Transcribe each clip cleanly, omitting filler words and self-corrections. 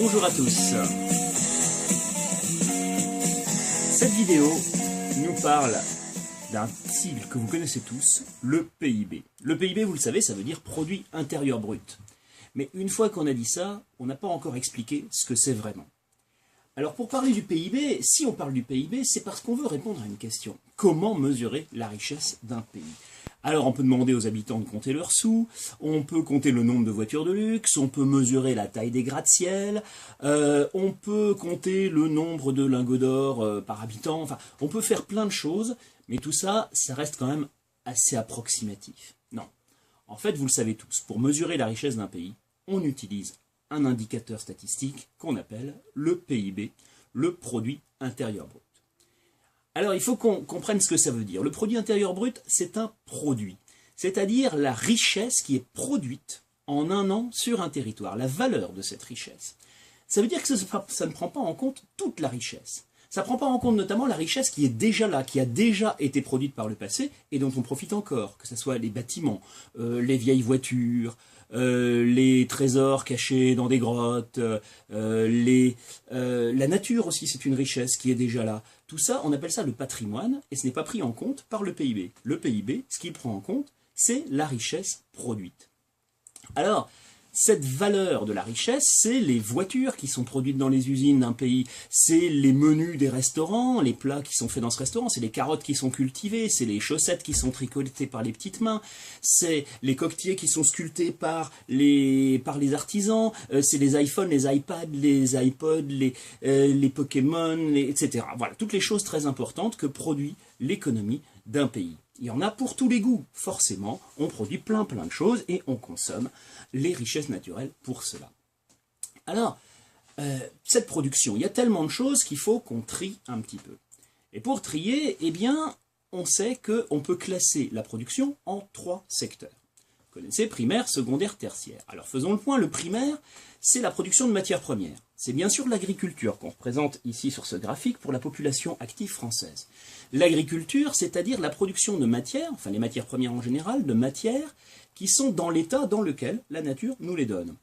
Bonjour à tous. Cette vidéo nous parle d'un sigle que vous connaissez tous, le PIB. Le PIB, vous le savez, ça veut dire produit intérieur brut. Mais une fois qu'on a dit ça, on n'a pas encore expliqué ce que c'est vraiment. Alors pour parler du PIB, si on parle du PIB, c'est parce qu'on veut répondre à une question. Comment mesurer la richesse d'un pays? Alors on peut demander aux habitants de compter leurs sous, on peut compter le nombre de voitures de luxe, on peut mesurer la taille des gratte-ciel, on peut compter le nombre de lingots d'or par habitant, enfin on peut faire plein de choses, mais tout ça, ça reste quand même assez approximatif. Non, en fait vous le savez tous, pour mesurer la richesse d'un pays, on utilise un indicateur statistique qu'on appelle le PIB, le produit intérieur brut. Alors il faut qu'on comprenne ce que ça veut dire. Le produit intérieur brut, c'est un produit, c'est-à-dire la richesse qui est produite en un an sur un territoire, la valeur de cette richesse. Ça veut dire que ça ne prend pas en compte toute la richesse. Ça ne prend pas en compte notamment la richesse qui est déjà là, qui a déjà été produite par le passé et dont on profite encore, que ce soit les bâtiments, les vieilles voitures, les trésors cachés dans des grottes, la nature aussi, c'est une richesse qui est déjà là. Tout ça, on appelle ça le patrimoine, et ce n'est pas pris en compte par le PIB. Le PIB, ce qu'il prend en compte, c'est la richesse produite. Alors, cette valeur de la richesse, c'est les voitures qui sont produites dans les usines d'un pays, c'est les menus des restaurants, les plats qui sont faits dans ce restaurant, c'est les carottes qui sont cultivées, c'est les chaussettes qui sont tricotées par les petites mains, c'est les coquetiers qui sont sculptés par les artisans, c'est les iPhones, les iPads, les iPods, les Pokémon, etc. Voilà, toutes les choses très importantes que produit l'économie d'un pays. Il y en a pour tous les goûts, forcément, on produit plein de choses et on consomme les richesses naturelles pour cela. Alors, cette production, il y a tellement de choses qu'il faut qu'on trie un petit peu. Et pour trier, eh bien, on sait qu'on peut classer la production en 3 secteurs. Vous connaissez primaire, secondaire, tertiaire. Alors faisons le point, le primaire, c'est la production de matières premières. C'est bien sûr l'agriculture qu'on représente ici sur ce graphique pour la population active française. L'agriculture, c'est-à-dire la production de matières, enfin les matières premières en général, de matières qui sont dans l'état dans lequel la nature nous les donne.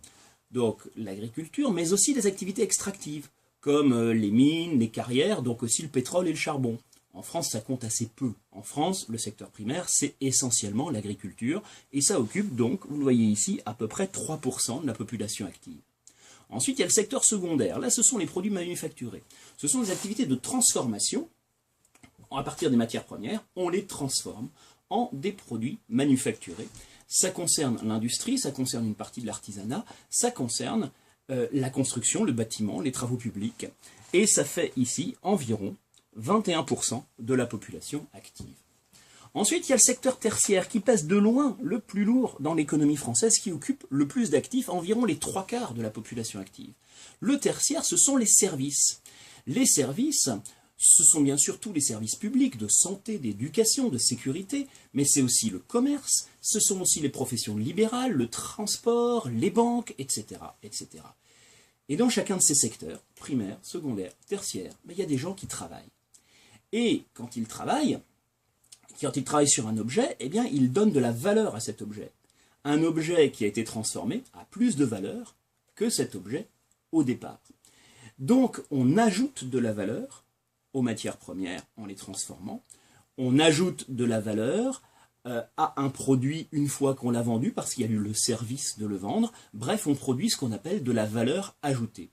Donc l'agriculture, mais aussi les activités extractives, comme les mines, les carrières, donc aussi le pétrole et le charbon. En France, ça compte assez peu. En France, le secteur primaire, c'est essentiellement l'agriculture, et ça occupe donc, vous le voyez ici, à peu près 3% de la population active. Ensuite, il y a le secteur secondaire. Là, ce sont les produits manufacturés. Ce sont des activités de transformation. À partir des matières premières, on les transforme en des produits manufacturés. Ça concerne l'industrie, ça concerne une partie de l'artisanat, ça concerne la construction, le bâtiment, les travaux publics. Et ça fait ici environ 21% de la population active. Ensuite, il y a le secteur tertiaire qui pèse de loin le plus lourd dans l'économie française, qui occupe le plus d'actifs, environ les 3/4 de la population active. Le tertiaire, ce sont les services. Les services, ce sont bien sûr tous les services publics de santé, d'éducation, de sécurité, mais c'est aussi le commerce, ce sont aussi les professions libérales, le transport, les banques, etc., etc. Et dans chacun de ces secteurs, primaire, secondaire, tertiaire, il y a des gens qui travaillent. Et quand ils travaillent sur un objet, eh bien, ils donnent de la valeur à cet objet. Un objet qui a été transformé a plus de valeur que cet objet au départ. Donc, on ajoute de la valeur aux matières premières en les transformant. On ajoute de la valeur à un produit une fois qu'on l'a vendu, parce qu'il y a eu le service de le vendre. Bref, on produit ce qu'on appelle de la valeur ajoutée.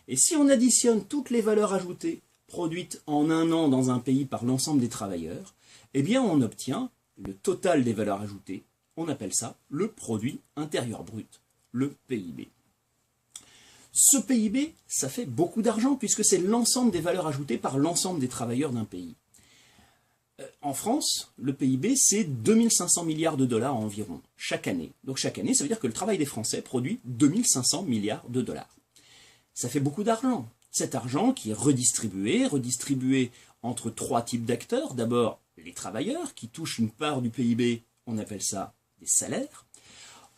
Et si on additionne toutes les valeurs ajoutées produites en un an dans un pays par l'ensemble des travailleurs, eh bien on obtient le total des valeurs ajoutées. On appelle ça le produit intérieur brut, le PIB. Ce PIB, ça fait beaucoup d'argent puisque c'est l'ensemble des valeurs ajoutées par l'ensemble des travailleurs d'un pays. En France, le PIB, c'est 2500 milliards de dollars environ, chaque année. Donc chaque année, ça veut dire que le travail des Français produit 2500 milliards de dollars. Ça fait beaucoup d'argent. Cet argent qui est redistribué entre 3 types d'acteurs. D'abord, les travailleurs qui touchent une part du PIB, on appelle ça des salaires.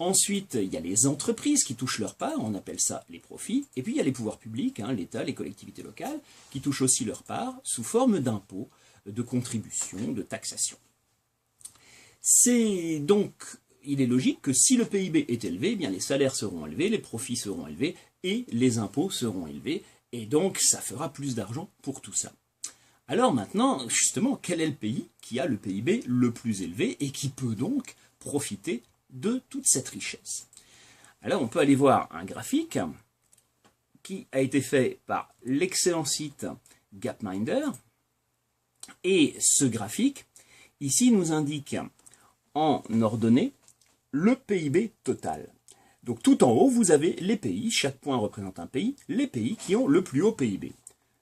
Ensuite, il y a les entreprises qui touchent leur part, on appelle ça les profits. Et puis il y a les pouvoirs publics, l'État, les collectivités locales, qui touchent aussi leur part sous forme d'impôts, de contributions, de taxation. C'est donc il est logique que si le PIB est élevé, eh bien les salaires seront élevés, les profits seront élevés et les impôts seront élevés. Et donc, ça fera plus d'argent pour tout ça. Alors maintenant, justement, quel est le pays qui a le PIB le plus élevé et qui peut donc profiter de toute cette richesse? Alors, on peut aller voir un graphique qui a été fait par l'excellent site Gapminder. Et ce graphique, ici, nous indique en ordonnée le PIB total. Donc tout en haut, vous avez les pays, chaque point représente un pays, les pays qui ont le plus haut PIB.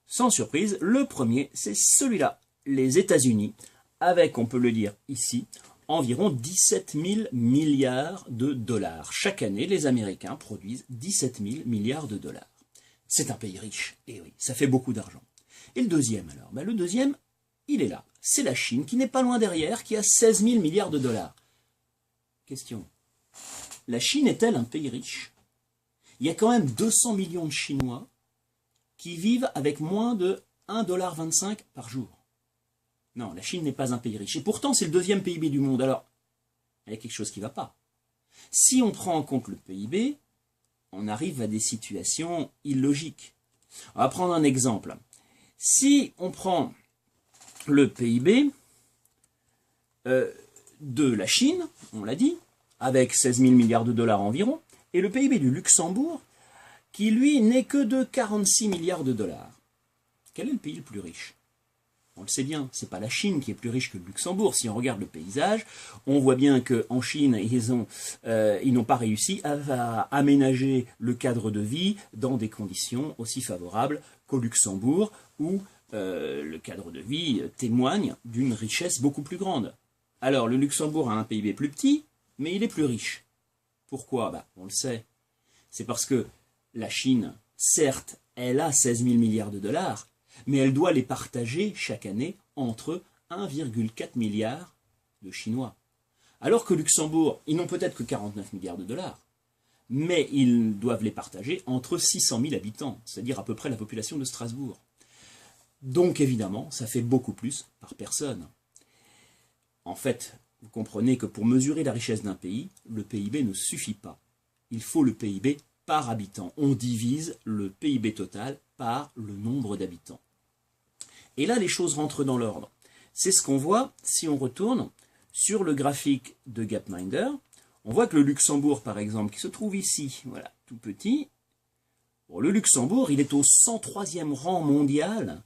Sans surprise, le premier, c'est celui-là, les États-Unis, avec, on peut le lire ici, environ 17 000 milliards de dollars. Chaque année, les Américains produisent 17 000 milliards de dollars. C'est un pays riche, et oui, ça fait beaucoup d'argent. Et le deuxième alors? Le deuxième, il est là, c'est la Chine, qui n'est pas loin derrière, qui a 16 000 milliards de dollars. Question. La Chine est-elle un pays riche? Il y a quand même 200 millions de Chinois qui vivent avec moins de 1,25 $ par jour. Non, la Chine n'est pas un pays riche. Et pourtant, c'est le deuxième PIB du monde. Alors, il y a quelque chose qui ne va pas. Si on prend en compte le PIB, on arrive à des situations illogiques. On va prendre un exemple. Si on prend le PIB de la Chine, on l'a dit, avec 16 000 milliards de dollars environ, et le PIB du Luxembourg, qui lui n'est que de 46 milliards de dollars. Quel est le pays le plus riche? On le sait bien, c'est pas la Chine qui est plus riche que le Luxembourg. Si on regarde le paysage, on voit bien qu'en Chine, ils n'ont pas réussi à aménager le cadre de vie dans des conditions aussi favorables qu'au Luxembourg, où le cadre de vie témoigne d'une richesse beaucoup plus grande. Alors, le Luxembourg a un PIB plus petit, mais il est plus riche. Pourquoi? On le sait. C'est parce que la Chine, certes, elle a 16 000 milliards de dollars, mais elle doit les partager chaque année entre 1,4 milliard de Chinois. Alors que Luxembourg, ils n'ont peut-être que 49 milliards de dollars, mais ils doivent les partager entre 600 000 habitants, c'est-à-dire à peu près la population de Strasbourg. Donc évidemment, ça fait beaucoup plus par personne. En fait, vous comprenez que pour mesurer la richesse d'un pays, le PIB ne suffit pas. Il faut le PIB par habitant. On divise le PIB total par le nombre d'habitants. Et là, les choses rentrent dans l'ordre. C'est ce qu'on voit si on retourne sur le graphique de Gapminder. On voit que le Luxembourg, par exemple, qui se trouve ici, voilà, tout petit. Bon, le Luxembourg, il est au 103e rang mondial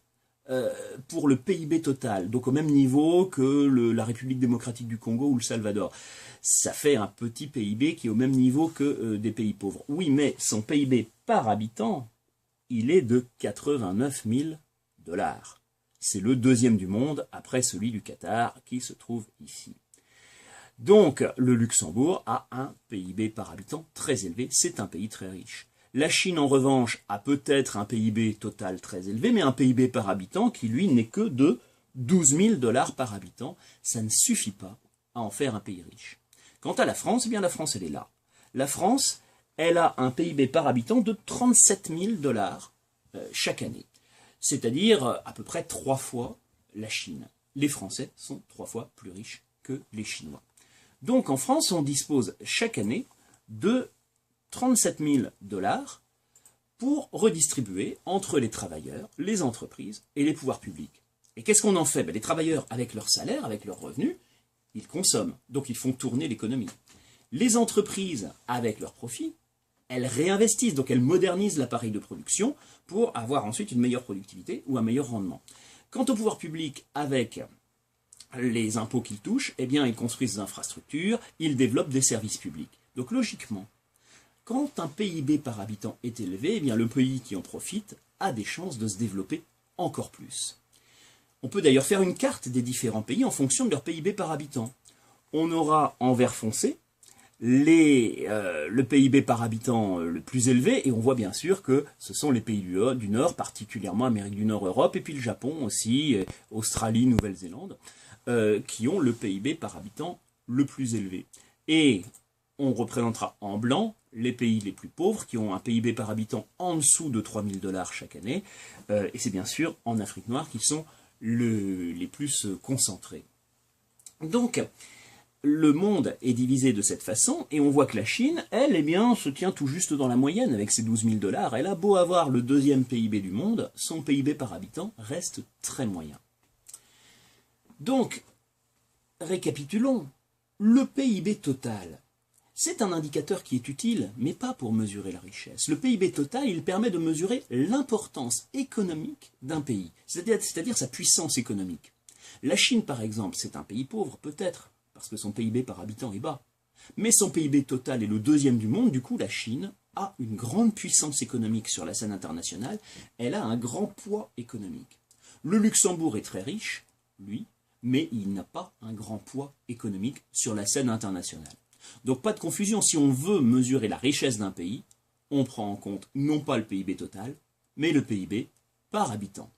pour le PIB total, donc au même niveau que la République démocratique du Congo ou le Salvador. Ça fait un petit PIB qui est au même niveau que des pays pauvres. Oui, mais son PIB par habitant, il est de 89 000 dollars. C'est le deuxième du monde, après celui du Qatar, qui se trouve ici. Donc, le Luxembourg a un PIB par habitant très élevé, c'est un pays très riche. La Chine, en revanche, a peut-être un PIB total très élevé, mais un PIB par habitant qui, lui, n'est que de 12 000 dollars par habitant. Ça ne suffit pas à en faire un pays riche. Quant à la France, eh bien la France, elle est là. La France, elle a un PIB par habitant de 37 000 dollars chaque année. C'est-à-dire à peu près 3 fois la Chine. Les Français sont 3 fois plus riches que les Chinois. Donc en France, on dispose chaque année de 37 000 dollars pour redistribuer entre les travailleurs, les entreprises et les pouvoirs publics. Et qu'est-ce qu'on en fait? Les travailleurs, avec leur salaire, avec leurs revenus, ils consomment, donc ils font tourner l'économie. Les entreprises, avec leurs profits, elles réinvestissent, donc elles modernisent l'appareil de production pour avoir ensuite une meilleure productivité ou un meilleur rendement. Quant au pouvoir public, avec les impôts qu'ils touchent, eh bien ils construisent des infrastructures, ils développent des services publics. Donc logiquement, quand un PIB par habitant est élevé, eh bien le pays qui en profite a des chances de se développer encore plus. On peut d'ailleurs faire une carte des différents pays en fonction de leur PIB par habitant. On aura en vert foncé le PIB par habitant le plus élevé, et on voit bien sûr que ce sont les pays du Nord, particulièrement Amérique du Nord, Europe, et puis le Japon aussi, Australie, Nouvelle-Zélande, qui ont le PIB par habitant le plus élevé. Et on représentera en blanc les pays les plus pauvres qui ont un PIB par habitant en dessous de 3 000 dollars chaque année. Et c'est bien sûr en Afrique noire qu'ils sont les plus concentrés. Donc, le monde est divisé de cette façon, et on voit que la Chine, elle, eh bien, se tient tout juste dans la moyenne avec ses 12 000 $. Elle a beau avoir le deuxième PIB du monde, son PIB par habitant reste très moyen. Donc, récapitulons. Le PIB total, c'est un indicateur qui est utile, mais pas pour mesurer la richesse. Le PIB total, il permet de mesurer l'importance économique d'un pays, c'est-à-dire sa puissance économique. La Chine, par exemple, c'est un pays pauvre, peut-être, parce que son PIB par habitant est bas. Mais son PIB total est le deuxième du monde, du coup, la Chine a une grande puissance économique sur la scène internationale, elle a un grand poids économique. Le Luxembourg est très riche, lui, mais il n'a pas un grand poids économique sur la scène internationale. Donc pas de confusion, si on veut mesurer la richesse d'un pays, on prend en compte non pas le PIB total, mais le PIB par habitant.